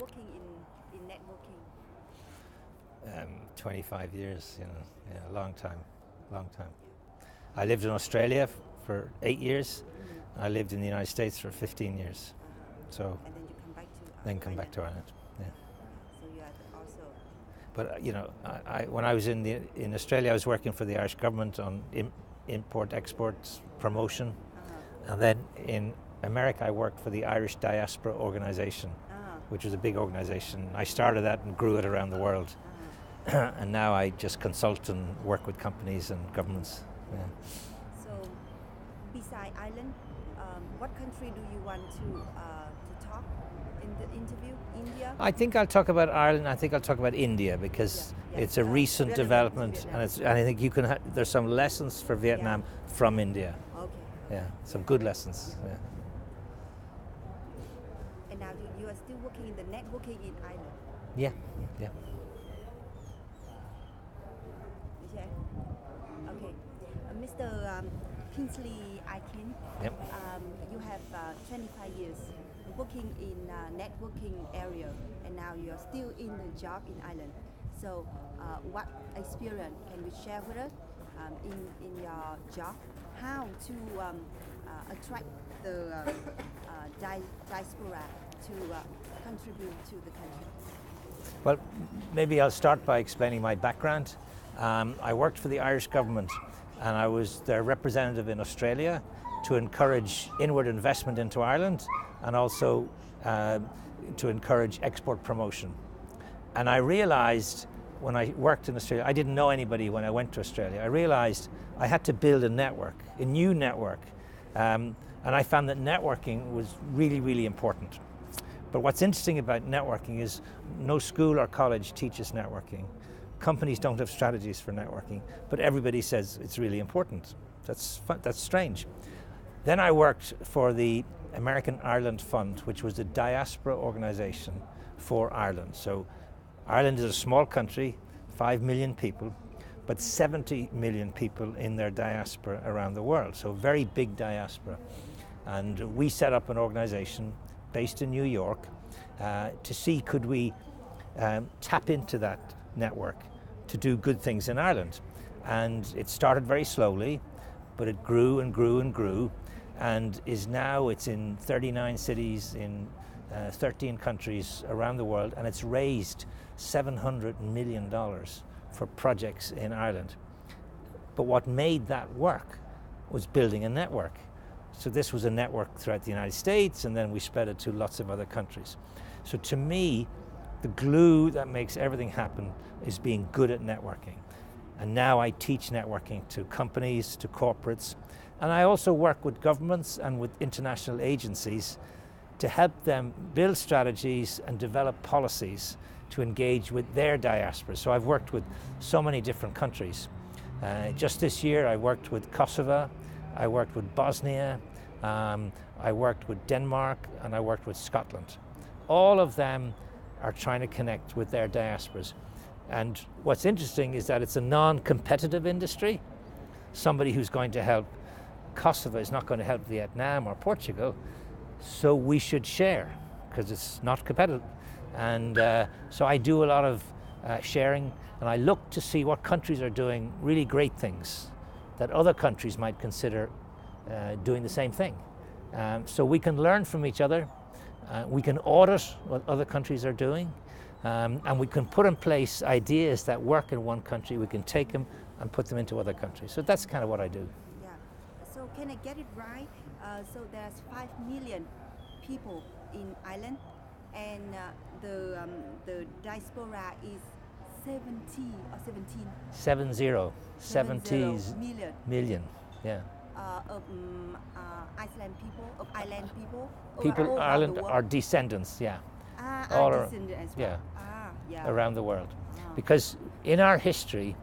working in networking? 25 years, long time. I lived in Australia for 8 years. I lived in the United States for 15 years. So And then you come back to then come Ireland. back to Ireland. Yeah. So you are also. But I when I was in Australia, I was working for the Irish government on import export promotion, and then in America, I worked for the Irish Diaspora Organization, which was a big organization. I started that and grew it around the world, and now I just consult and work with companies and governments. Yeah. So, beside Ireland, what country do you want to talk in the interview? India? I think I'll talk about Ireland. I think I'll talk about India because Yeah. it's a recent Relevant to development, Vietnam. and I think you can. There's some lessons for Vietnam from India. Okay. Yeah, some good lessons. Yeah. And now you are still working in the networking in Ireland. Yeah. Yeah. Okay. Mr. Kingsley Aiken, Yep. you have 25 years working in networking area, and now you are still in the job in Ireland. So, what experience can you share with us in your job? How to attract the diaspora to contribute to the country? Well, maybe I'll start by explaining my background. I worked for the Irish government, and I was their representative in Australia to encourage inward investment into Ireland, and also to encourage export promotion. And I realized when I worked in Australia, I didn't know anybody when I went to Australia. I realized I had to build a network, a new network. And I found that networking was really, really important. But what's interesting about networking is no school or college teaches networking. Companies don't have strategies for networking, but everybody says it's really important. That's strange. Then I worked for the American Ireland Fund, which was a diaspora organization for Ireland. So Ireland is a small country, 5 million people, but 70 million people in their diaspora around the world. So very big diaspora. And we set up an organization based in New York to see could we tap into that network to do good things in Ireland. And it started very slowly, but it grew and grew and grew, and it's in 39 cities in 13 countries around the world, and it's raised $700 million for projects in Ireland. But what made that work was building a network. So this was a network throughout the United States, and then we spread it to lots of other countries. So to me, the glue that makes everything happen is being good at networking. And now I teach networking to companies, to corporates, and I also work with governments and with international agencies to help them build strategies and develop policies to engage with their diaspora. So I've worked with so many different countries. Just this year I worked with Kosovo, I worked with Bosnia, I worked with Denmark, and I worked with Scotland. All of them are trying to connect with their diasporas. And what's interesting is that it's a non-competitive industry. Somebody who's going to help Kosovo is not going to help Vietnam or Portugal, so we should share because it's not competitive. And so I do a lot of sharing, and I look to see what countries are doing really great things that other countries might consider doing the same thing. So we can learn from each other, we can audit what other countries are doing, and we can put in place ideas that work in one country, we can take them and put them into other countries. So that's kind of what I do. Yeah. So can I get it right? So there's 5 million people in Ireland, and the diaspora is 70 or 17? 70 million, yeah. Of Iceland people, of Ireland people? People all Ireland the world? are descendants, yeah. Are all descended as well. yeah. Yeah. Around the world. Because in our history,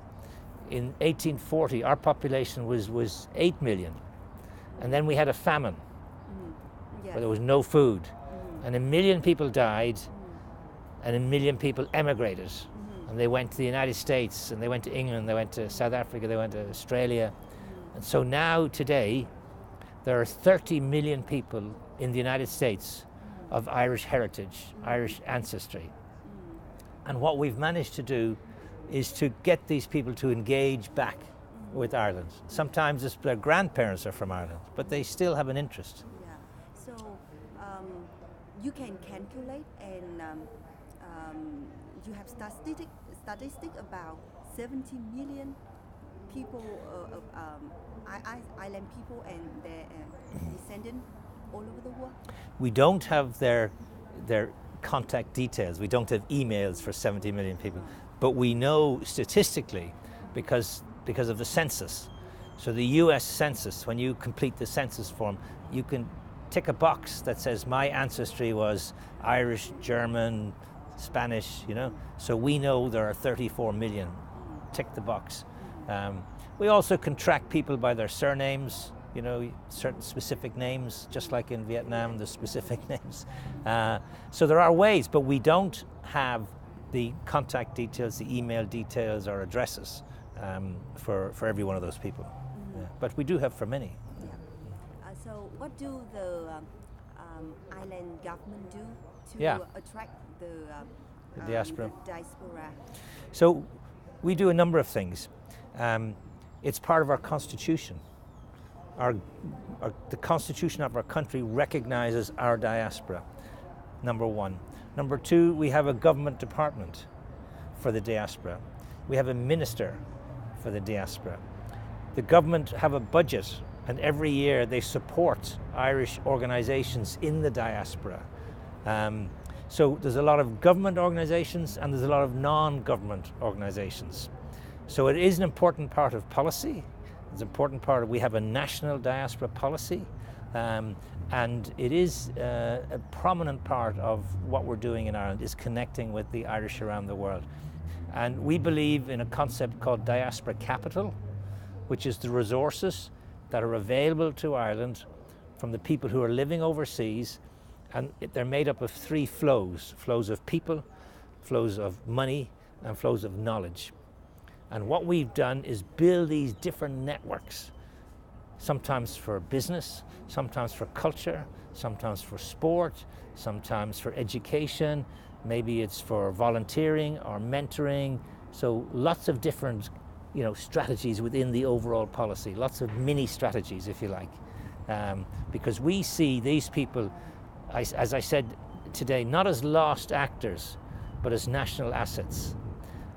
in 1840, our population was 8 million. And then we had a famine, Yes. where there was no food. And 1 million people died, and 1 million people emigrated. And they went to the United States, and they went to England, they went to South Africa, they went to Australia. And so now, today, there are 30 million people in the United States of Irish heritage, Irish ancestry. And what we've managed to do is to get these people to engage back with Ireland. Sometimes their grandparents are from Ireland, but they still have an interest. Yeah. So you can calculate, and you have statistic about 70 million people of island people and their descendants all over the world. We don't have their contact details. We don't have emails for 70 million people, but we know statistically because of the census. So the US Census, when you complete the census form, you can tick a box that says my ancestry was Irish, German, Spanish, you know. So we know there are 34 million. Tick the box. We also can track people by their surnames, you know, certain specific names, just like in Vietnam, the specific names. So there are ways, but we don't have the contact details, the email details or addresses for every one of those people. Yeah. But we do have for many. Yeah. So what do the island government do to attract the diaspora? The diaspora? So we do a number of things. It's part of our constitution. The constitution of our country recognizes our diaspora, number one. Number two, we have a government department for the diaspora. We have a minister for the diaspora. The government have a budget, and every year they support Irish organizations in the diaspora. So there's a lot of government organizations and there's a lot of non-government organizations. So it is an important part of policy. It's an important part of, we have a national diaspora policy, and it is a prominent part of what we're doing in Ireland, is connecting with the Irish around the world. And we believe in a concept called diaspora capital, which is the resources that are available to Ireland from the people who are living overseas, and they're made up of three flows: flows of people, flows of money, and flows of knowledge. And what we've done is build these different networks, sometimes for business, sometimes for culture, sometimes for sport, sometimes for education, maybe it's for volunteering or mentoring. So lots of different, you know, strategies within the overall policy, lots of mini strategies, if you like, because we see these people, as I said today, not as lost actors, but as national assets.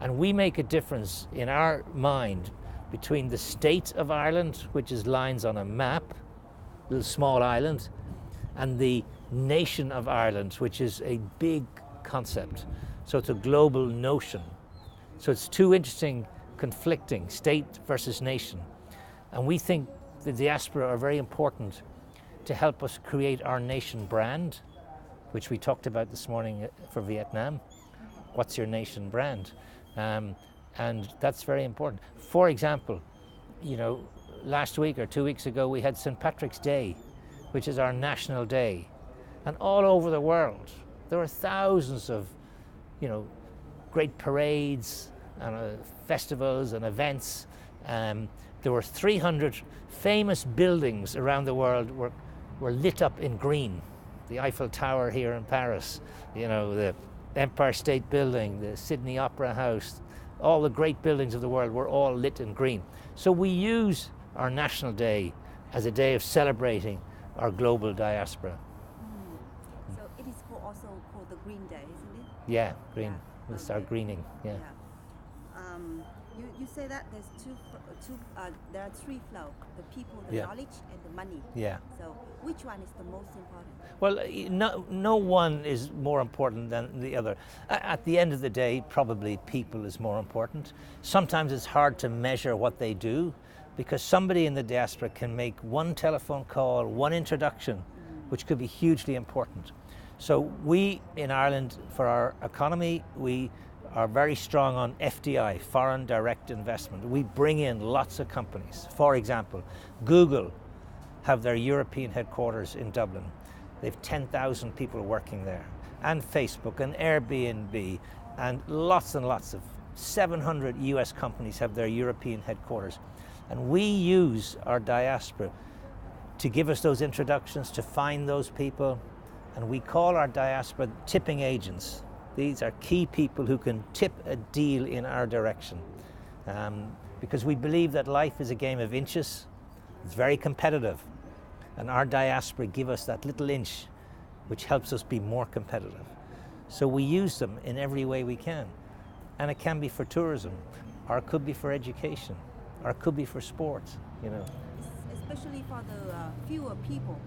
And we make a difference in our mind between the state of Ireland, which is lines on a map, a little small island, and the nation of Ireland, which is a big concept. So it's a global notion. So it's two interesting, conflicting, state versus nation. And we think the diaspora are very important to help us create our nation brand, which we talked about this morning for Vietnam. What's your nation brand? And that's very important. For example, you know, last week or 2 weeks ago, we had St. Patrick's Day, which is our national day. And all over the world, there were thousands of, you know, great parades and festivals and events. There were 300 famous buildings around the world were lit up in green. The Eiffel Tower here in Paris, you know, the Empire State Building, the Sydney Opera House, all the great buildings of the world were all lit in green. So we use our National Day as a day of celebrating our global diaspora. So it is also called the Green Day, isn't it? Yeah, green. Yeah. It's our greening. Yeah. You say that there are three flows: the people, the knowledge, and the money. Yeah. So which one is the most important? Well, no one is more important than the other. At the end of the day, probably people is more important. Sometimes it's hard to measure what they do, because somebody in the diaspora can make one telephone call, one introduction, which could be hugely important. So we in Ireland, for our economy, we are very strong on FDI, foreign direct investment. We bring in lots of companies. For example, Google have their European headquarters in Dublin. They've 10,000 people working there. And Facebook and Airbnb and lots of 700 US companies have their European headquarters. And we use our diaspora to give us those introductions, to find those people, and we call our diaspora tipping agents. These are key people who can tip a deal in our direction. Because we believe that life is a game of inches. It's very competitive. And our diaspora give us that little inch which helps us be more competitive. So we use them in every way we can. And it can be for tourism, or it could be for education, or it could be for sports, you know. Especially for the fewer people,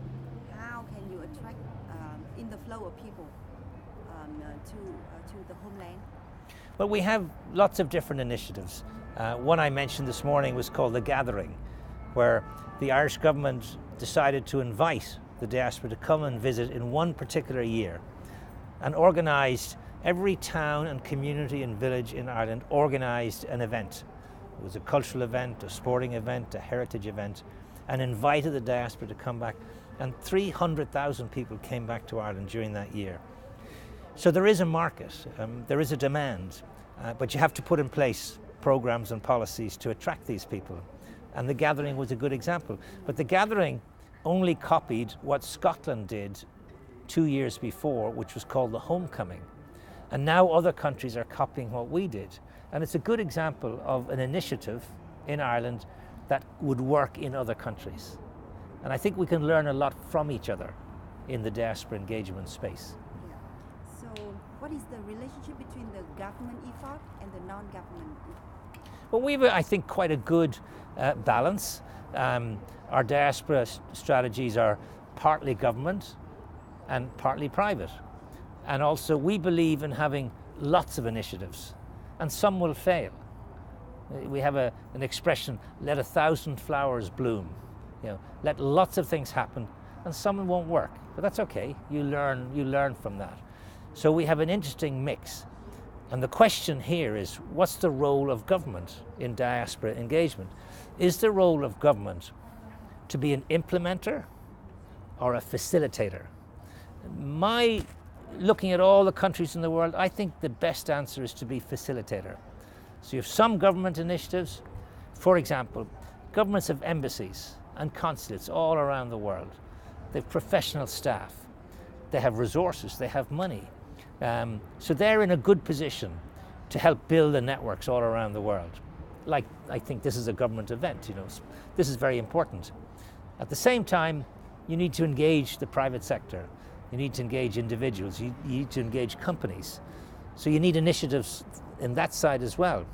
how can you attract in the flow of people to the homeland? Well, we have lots of different initiatives. One I mentioned this morning was called The Gathering, where the Irish government decided to invite the diaspora to come and visit in one particular year, and organised every town and community and village in Ireland organised an event. It was a cultural event, a sporting event, a heritage event, and invited the diaspora to come back. And 300,000 people came back to Ireland during that year. So there is a market, there is a demand, but you have to put in place programs and policies to attract these people. And The Gathering was a good example. But The Gathering only copied what Scotland did 2 years before, which was called the Homecoming. And now other countries are copying what we did. And it's a good example of an initiative in Ireland that would work in other countries. And I think we can learn a lot from each other in the diaspora engagement space. Yeah. So what is the relationship between the government effort and the non-government effort? Well, we have, I think, quite a good balance. Our diaspora strategies are partly government and partly private. And also we believe in having lots of initiatives, and some will fail. We have an expression, let 1,000 flowers bloom. You know, let lots of things happen, and some won't work, but that's okay. You learn from that. So we have an interesting mix. And the question here is, what's the role of government in diaspora engagement? Is the role of government to be an implementer or a facilitator? Looking at all the countries in the world, I think the best answer is to be facilitator. So you have some government initiatives. For example, governments have embassies and consulates all around the world. They have professional staff. They have resources. They have money. So they're in a good position to help build the networks all around the world. Like, I think this is a government event, you know. This is very important. At the same time, you need to engage the private sector. You need to engage individuals. You need to engage companies. So you need initiatives in that side as well.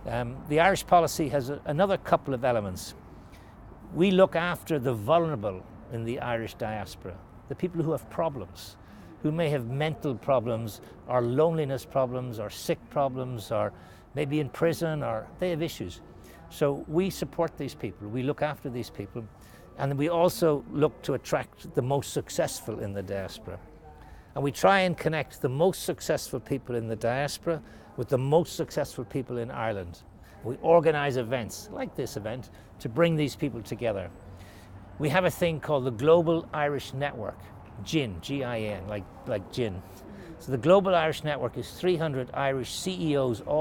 The Irish policy has another couple of elements. We look after the vulnerable in the Irish diaspora, the people who have problems, who may have mental problems or loneliness problems or sick problems or maybe in prison, or they have issues. So we support these people, we look after these people, and we also look to attract the most successful in the diaspora. And we try and connect the most successful people in the diaspora with the most successful people in Ireland. We organize events like this event to bring these people together. We have a thing called the Global Irish Network, GIN, G-I-N, like gin. So the Global Irish Network is 300 Irish CEOs all